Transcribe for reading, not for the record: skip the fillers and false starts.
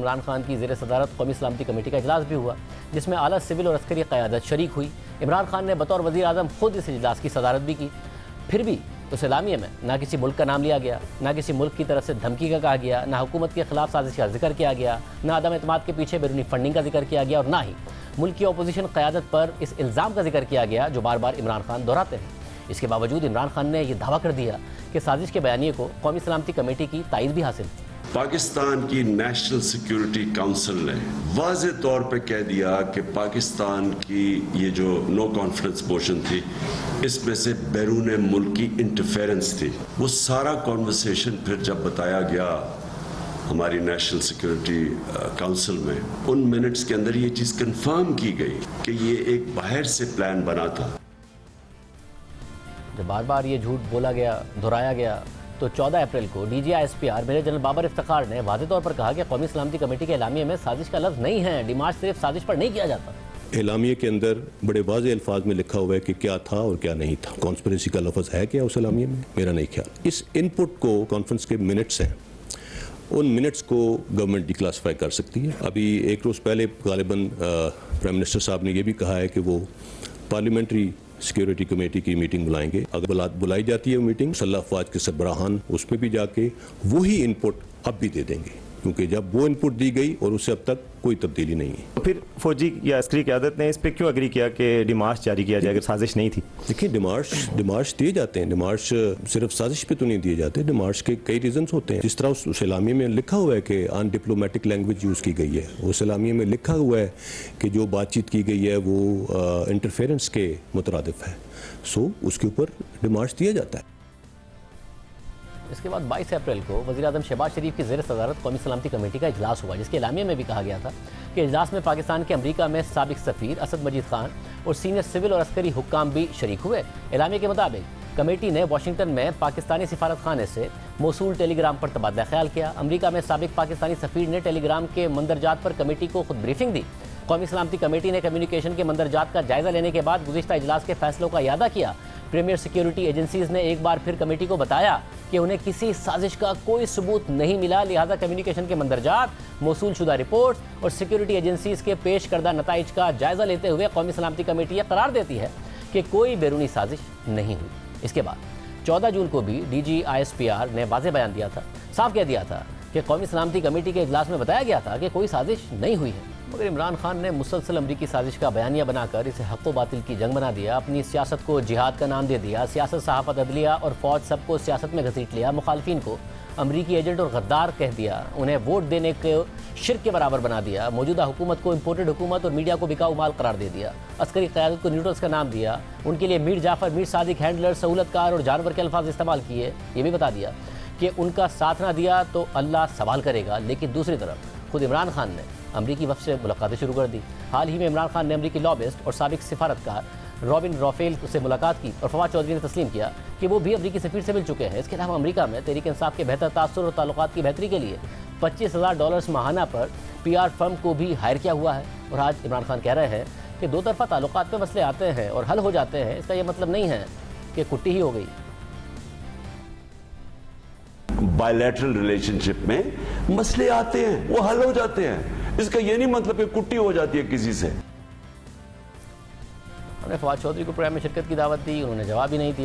عمران خان کی زیر صدارت قومی سلامتی کمیٹی کا اجلاس بھی ہوا، جس میں اعلیٰ سول اور عسکری قیادت شریک ہوئی۔ عمران خان نے بطور وزیر اعظم خود اس اجلاس کی صدارت بھی کی۔ پھر بھی اس اعلامیے میں نہ کسی ملک کا نام لیا گیا، نہ کسی ملک کی طرف سے دھمکی کا کہا گیا، نہ حکومت کے خلاف سازش کا ذکر کیا گیا، نہ عدم اعتماد کے پیچھے بیرونی فنڈنگ کا ذکر کیا گیا، اور نہ ہی ملک کی اپوزیشن قیادت پر اس الزام کا ذکر کیا گیا جو بار بار عمران خان دہراتے ہیں۔ اس کے باوجود عمران خان نے یہ دعویٰ کر دیا کہ سازش کے بیانیے کو قومی سلامتی کمیٹی کی تائید بھی حاصل۔ پاکستان کی نیشنل سیکیورٹی کونسل نے واضح طور پہ کہہ دیا کہ پاکستان کی یہ جو نو کانفیڈنس موشن تھی، اس میں سے بیرون ملک کی انٹرفیرنس تھی۔ وہ سارا کانورسیشن پھر جب بتایا گیا ہماری نیشنل سیکیورٹی کونسل میں، ان منٹس کے اندر یہ چیز کنفرم کی گئی کہ یہ ایک باہر سے پلان بنا تھا۔ جب بار بار یہ جھوٹ بولا گیا، دہرایا گیا، تو 14 اپریل کو D G I S P R major general Babar Iftikhar نے واضح طور پر کہا کہ قومی سلامتی کمیٹی کے اعلامیے میں سازش کا لفظ نہیں ہے، ڈیمارچ صرف سازش پر نہیں کیا جاتا۔ اعلامیے کے اندر بڑے واضح الفاظ میں لکھا ہوا ہے کہ کیا تھا اور کیا نہیں تھا۔ کانسپریسی کا لفظ ہے کیا اس اعلامیے میں؟ میرا نہیں خیال۔ اس ان پٹ کو کانفرنس کے منٹس ہیں، ان منٹس کو گورنمنٹ ڈی کلاسیفائی کر سکتی ہے۔ ابھی ایک روز پہلے غالباً پرائم منسٹر صاحب نے یہ بھی کہا ہے کہ وہ پارلیمنٹری سیکیورٹی کمیٹی کی میٹنگ بلائیں گے۔ اگر بلائی جاتی ہے میٹنگ، مسلح افواج کے سربراہان اس میں بھی جا کے وہی ان پٹ اب بھی دے دیں گے، کیونکہ جب وہ ان پٹ دی گئی اور اس سے اب تک کوئی تبدیلی نہیں ہے۔ پھر فوجی یا عسکری قیادت نے اس پہ کیوں اگری کیا کہ ڈیمارچ جاری کیا جائے اگر سازش نہیں تھی؟ دیکھیں، ڈیمارچ دیے جاتے ہیں، ڈیمارچ صرف سازش پہ تو نہیں دیے جاتے، ڈیمارچ کے کئی ریزنز ہوتے ہیں۔ جس طرح اس اعلامیے میں لکھا ہوا ہے کہ ان ڈپلومیٹک لینگویج یوز کی گئی ہے، اس اعلامیے میں لکھا ہوا ہے کہ جو بات چیت کی گئی ہے وہ انٹرفیرنس کے مترادف ہے، سو اس کے اوپر ڈیمارچ دیا جاتا ہے۔ اس کے بعد 22 اپریل کو وزیر اعظم شہباز شریف کی زیر صدارت قومی سلامتی کمیٹی کا اجلاس ہوا، جس کے اعلامیے میں بھی کہا گیا تھا کہ اجلاس میں پاکستان کے امریکہ میں سابق سفیر اسد مجید خان اور سینئر سول اور عسکری حکام بھی شریک ہوئے۔ اعلامیے کے مطابق کمیٹی نے واشنگٹن میں پاکستانی سفارت خانے سے موصول ٹیلی گرام پر تبادلہ خیال کیا۔ امریکہ میں سابق پاکستانی سفیر نے ٹیلی گرام کے مندرجات پر کمیٹی کو خود بریفنگ دی۔ قومی سلامتی کمیٹی نے کمیونیکیشن کے مندرجات کا جائزہ لینے کے بعد گزشتہ اجلاس کے فیصلوں کا اعادہ کیا۔ پریمیئر سیکیورٹی ایجنسیز نے ایک بار پھر کمیٹی کو بتایا کہ انہیں کسی سازش کا کوئی ثبوت نہیں ملا، لہذا کمیونیکیشن کے مندرجات، موصول شدہ رپورٹس اور سیکیورٹی ایجنسیز کے پیش کردہ نتائج کا جائزہ لیتے ہوئے قومی سلامتی کمیٹی یہ قرار دیتی ہے کہ کوئی بیرونی سازش نہیں ہوئی۔ اس کے بعد 14 جون کو بھی D G I S P R نے واضح بیان دیا تھا، صاف کہہ دیا تھا کہ قومی سلامتی کمیٹی کے اجلاس میں بتایا گیا تھا کہ کوئی سازش نہیں ہوئی ہے، مگر عمران خان نے مسلسل امریکی سازش کا بیانیہ بنا کر اسے حق و باطل کی جنگ بنا دیا، اپنی سیاست کو جہاد کا نام دے دیا، سیاست، صحافت، عدلیہ اور فوج سب کو سیاست میں گھسیٹ لیا، مخالفین کو امریکی ایجنٹ اور غدار کہہ دیا، انہیں ووٹ دینے کو شرک کے برابر بنا دیا، موجودہ حکومت کو امپورٹڈ حکومت اور میڈیا کو بکاؤ مال قرار دے دیا، عسکری قیادت کو نیوٹرلز کا نام دیا، ان کے لیے میر جعفر، میر صادق، ہینڈلر، سہولت کار اور جانور کے الفاظ استعمال کیے، یہ بھی بتا دیا کہ ان کا ساتھ نہ دیا تو اللہ سوال کرے گا۔ لیکن دوسری طرف خود عمران خان نے امریکی وفد سے ملاقاتیں شروع کر دی۔ حال ہی میں عمران خان نے امریکی لابسٹ اور سابق سفارتکار رابن رافیل سے ملاقات کی اور فواد چودھری نے تسلیم کیا کہ وہ بھی امریکی سفیر سے مل چکے ہیں۔ اس کے علاوہ امریکہ میں تحریک انصاف کے بہتر تاثر اور تعلقات کی بہتری کے لیے $25,000 ماہانہ پر پی آر فرم کو بھی ہائر کیا ہوا ہے۔ اور آج عمران خان کہہ رہے ہیں کہ دو طرفہ تعلقات میں مسئلے آتے ہیں اور حل ہو جاتے ہیں، اس کا یہ مطلب نہیں ہے کہ کٹی ہی ہو گئی۔ بائیلیٹرل ریلیشن شپ میں مسئلے آتے ہیں، وہ حل ہو جاتے ہیں، اس کا یہ نہیں مطلب کہ کٹی ہو جاتی ہے کسی سے۔ ہم نے فواد چودھری کو پروگرام میں شرکت کی دعوت دی، انہوں نے جواب ہی نہیں دیا۔